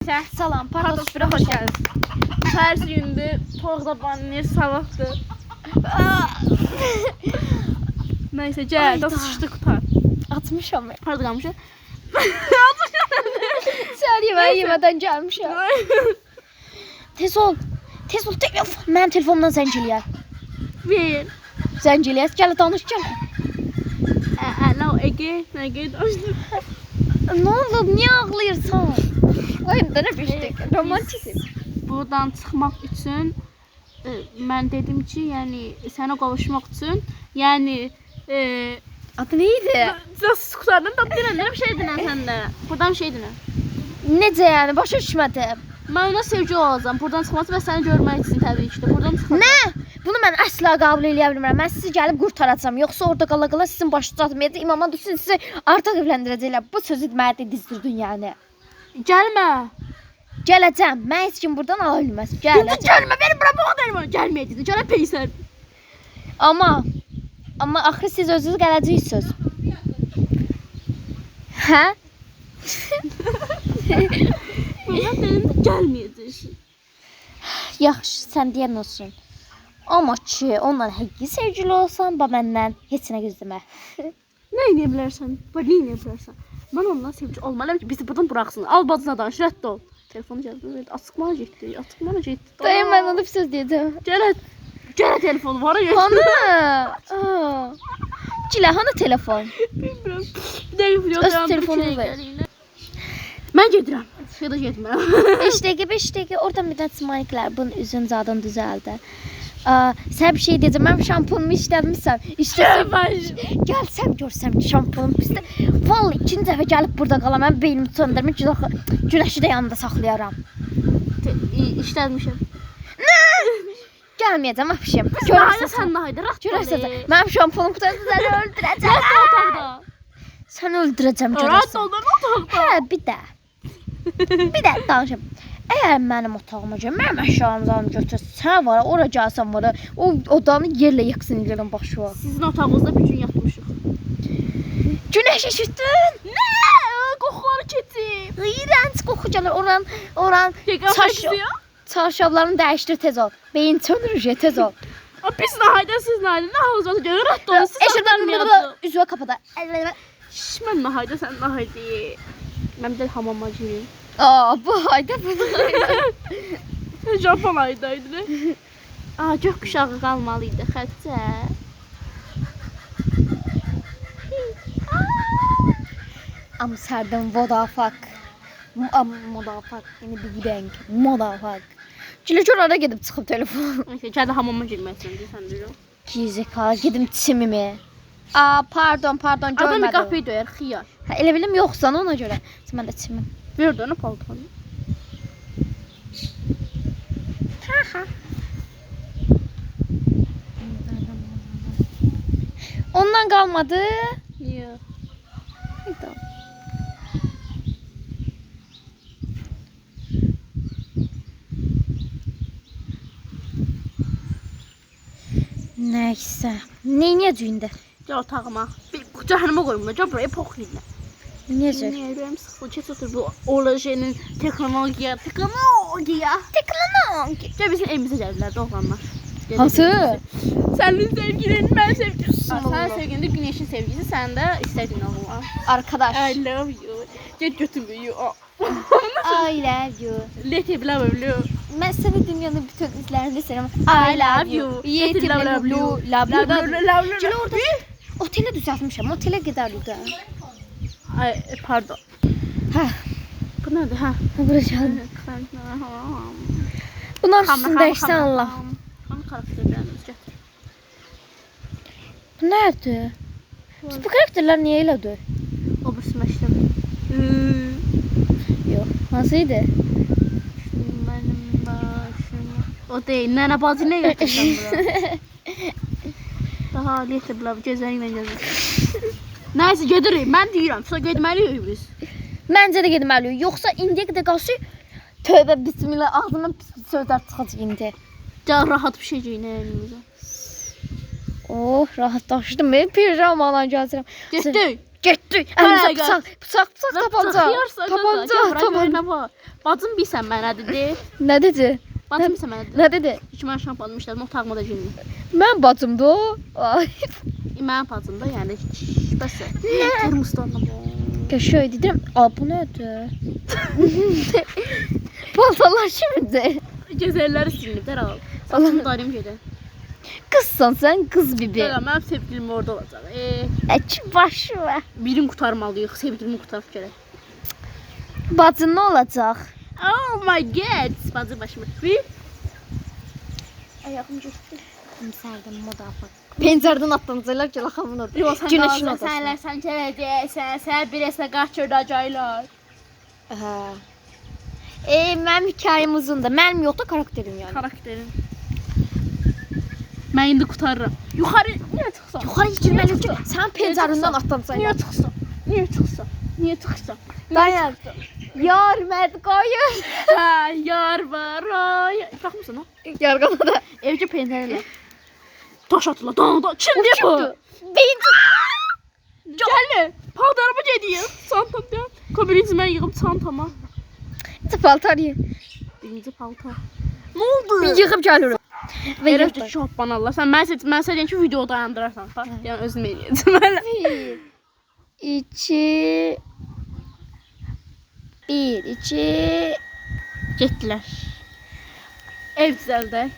Neyse. Salam, Pardos 1'ə xoş gəldiniz. Səhər gündür, toğda banner sabahdır. Neyse, gəl, da sıçdı qutar. Atmışam. Harada qalmışıq? Sən yemədən gəlmişəm. Tez ol. Tez ol, telefon. Mənim telefonumdan zəng eləyər. Bir. Zəng eləyər, gəl danış gəl. Alo, Ege, danışdım. Nə oldu? Niyə ağlayırsan? Ay, nə bildik. Romantik. Buradan çıxmaq üçün mən dedim ki, yəni sənə qovuşmaq üçün, yəni Adı nə idi? Nasıl qutardan da deyirəm, bir şey dinən səndə. Buradan bir şey dinən. Necə yəni? Başa düşmədim. Mən ona sevgi olacağam. Buradan çıxması və səni görmək üçün təbii ki də. Buradan çıxacağam. Nə? Bunu mən əsla qəbul eləyə bilmirəm. Mən sizi gəlib qurtaracağam. Yoxsa orada qala-qala sizin başınız atmayacaq. İmama düşsün sizi artıq evləndirəcəklər. Bu sözü mənə dizdirdin yəni. Gəlmə. Gələcəm. Mən heç kim buradan ala bilməz. Gələcəm. Gəlmə. Beni bura boğdayım. Gəlməyəcəksən. Gələ peysən. Amma axı siz özünüz gələcəksiniz. Hə? Mən dedim də gəlməyəcəksən. Yaxşı, sən deyən olsun. Amma ki, onunla həqiqi sevgili olsan, məndən heç nə gözləmə. Nə edə bilərsən? Nə edə bilərsən? Mən onunla sevgili olmalıyam ki, bizi buradan buraxsın. Al bacına danış, rədd ol. Telefonu gəldi. Açıqmana getdi. Dayım, mən ona bir söz deyəcəm. Gələ telefonu var ya. Hanı? Cilə, hanı telefon? Bilmirəm. Bir dəqiqə Öz telefonunu ver. Mən gedirəm. Ya da getmirəm. 5 dəqiqə. Oradan bir dənə smayklər bunun üzün zadını düzəldir. Sən bir şey deyəcəm. Mən şampunumu işləmişsən. Gəlsəm görsəm ki, şampunum pisdir. Vallahi ikinci dəfə gəlib burada qalam. Mən beynimi söndürmür. Günəşi də yanında saxlayaram. İşləmişəm. Gəlməyəcəm, apışım. Görərsən nahaydı, rahat görərsən. Mənim şampunum qutarsa səni öldürəcəm. Səni öldürəcəm görərsən. Rahat ol, otaqda. Hə, bir də danışım. Əgər mənim otağıma gəl, mənim əşyalarımı götürsən, sən var, ora gəlsən var, o odanı yerlə yıxsın eləyirəm başı var. Sizin otağınızda bir gün yatmışıq. Günəş eşitdin? Nə? Qoxuları keçib. İğrənc qoxu gəlir. Oran çarşaflarını dəyişdir tez ol. Beyin çönürür, tez ol. Biz nahayda, siz nahayda. Nə halınız var? Görür, rahat olun. Siz Eşitdən üzvə qapıda. Mən nahayda, sən nahayda. Mən bir də hamama girim. Bu hayda, bu hayda. Japon haydaydı. Gökkuşağı qalmalıydı, xətcə. Amsterdam Vodafak. Modafak, yeni bir renk. Modafak. Çiləcor ara gedib çıxıb telefon. Kəndə hamama girməsin deyirsən deyirəm. Gizikalı gedim çimimi. Pardon, görmədim. Adam bir qapıyı döyər, xiyar. Elə bilim yoxsan ona görə. Mən də çimim. Ver də ona paltonu. Ondan qalmadı. Yox. Nəysə. Neyniyəcək indi? Gəl otağıma. Bir cəhənnəmə qoyum da, gəl buraya poxlayın. Nəyəcək? Ürəyim sıxılır, keç otur bu olajenin texnologiya. Gəl bizim evimizə gəlirlər doğanlar. Hansı? Sənin sevgilin, mən sevgilim. Sənin sevgilin də Günəşin sevgilisi, sən də istədiyin oğlan. Arkadaş. I love you. Get götür you. I love you. Let it love you. Mən səni dünyanın bütün izlərini istəyirəm. I love you. Let it love you. Gəl orada. Otelə düzəltmişəm. Otelə gedərdik. Ay, pardon. Hə. Bu nədir? Hə. Buracağım. Bunlar üstündə işsən Allah. Hanı karakterlərimiz gətir. Bu nədir? Bu karakterlər niyə elədir? O bu smaşdır. Yox. Hansı idi? Mənim başım. O deyil. Nənə bacı nə gətirsən bura? Daha lehti bula gözlərinlə gözlə. Nəysə gedirik. Mən deyirəm. Sonra getməliyik biz. Məncə də getməliyik. Yoxsa indiyə qədər qalsın. Tövbə bismillah ağzından pis sözlər çıxacaq indi. Gəl rahat bir şey geyinə əlimizə. Oh, rahatlaşdım. Pijamadan gəlirəm. Getdik. Getdik. Əlimizə bıçaq tapanca. Tapanca. Bacım bilsən mənə dedi. Nə dedi? Bacım bilsən mənə dedi. Nə dedi? Ki mən şampuanımı işlədim, otağıma da girdim. Mən bacımdı o. Ay. Mənim bacım da, yəni bəs. Termosdan da bu. Şöyle dedim. Aa bu nədir? Paltalar kimdir? Gözəlləri silinib dərhal. Saçımı darayım gedə. Kızsan sen kız bibi. Dəqiq, mənim sevgilim orada olacaq. Əç başı var. Birim qurtarmalıyıq, sevgilimi qurtarıb gələk. Bacın ne olacak? Oh my god. Bacı başıma. Ayağım getdi. Kimsərdən moda apar. Pencərdən atlanacaqlar ki, laxamın orada. Yox, sən Günəşin də odasına. sənlər sən gələcəksən, sən bir əsnə qaçırdacaqlar. Hə. Mənim hikayəm uzundur. Mənim yox da karakterim yəni. Karakterin. Mən indi qurtarıram. Yuxarı niyə çıxsan? Yuxarı girməli ki, sən pencərəndən Niyə atlanacaqsan. çıxsan? Niyə çıxsan? Niyə çıxsan? Dayan. Yar məd qoyur. Hə, yar var. Baxmısan ha? Yarğanada. Evcə peynirlə. Daş atırlar. Dağda. Kimdir bu? Birinci. Gəl. Paltarımı gedir. Çantamda. Komünizm mən yığım çantama. Paltar ye. Birinci paltar. Nə oldu? Bir yığıb gəlirim. Və Erəfdə şapban Allah. Sən mən sənə ki video dayandırarsan. Yəni özüm eləyəcəm. 2 1 2 Getdilər. Ev düzəldək.